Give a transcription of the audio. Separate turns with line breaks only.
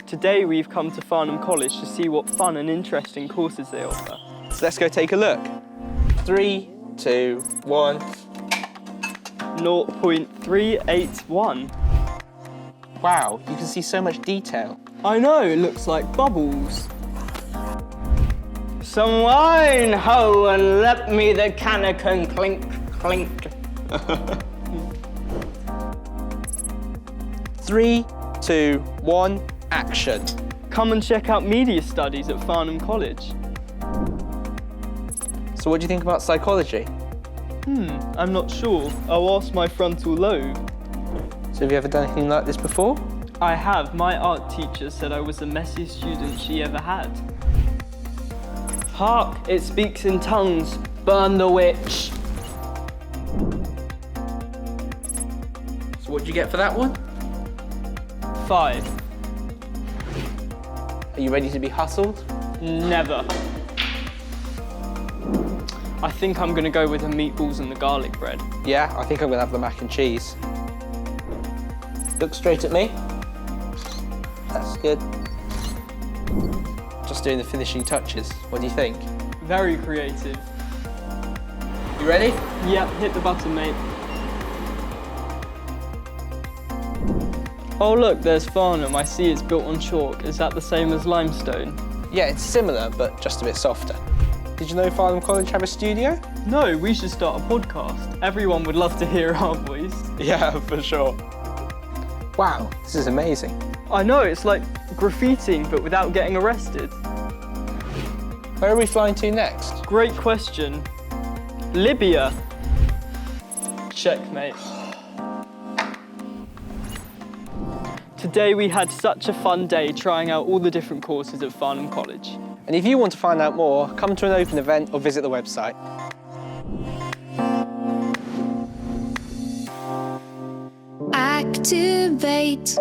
Today we've come to Farnham College to see what fun and interesting courses they offer.
So let's go take a look. 3, 2, 1.
0.381.
Wow, you can see so much detail.
I know, it looks like bubbles. Some wine, ho, and let me the cannikin clink, clink.
3, 2, 1, action.
Come and check out media studies at Farnham College.
So what do you think about psychology?
I'm not sure. I'll ask my frontal lobe.
So have you ever done anything like this before?
I have. My art teacher said I was the messiest student she ever had. Hark! It speaks in tongues. Burn the witch.
So what did you get for that one?
5.
Are you ready to be hustled?
Never. I think I'm gonna go with the meatballs and the garlic bread.
Yeah, I think I'm gonna have the mac and cheese. Look straight at me. That's good. Just doing the finishing touches. What do you think?
Very creative.
You ready?
Yep, hit the button, mate. Oh look, there's Farnham. I see it's built on chalk. Is that the same as limestone?
Yeah, it's similar, but just a bit softer. Did you know Farnham College have a studio?
No, we should start a podcast. Everyone would love to hear our voice.
Yeah, for sure. Wow, this is amazing.
I know, it's like graffitiing, but without getting arrested.
Where are we flying to next?
Great question. Libya. Checkmate. Today we had such a fun day trying out all the different courses at Farnham College.
And if you want to find out more, come to an open event or visit the website.
Activate.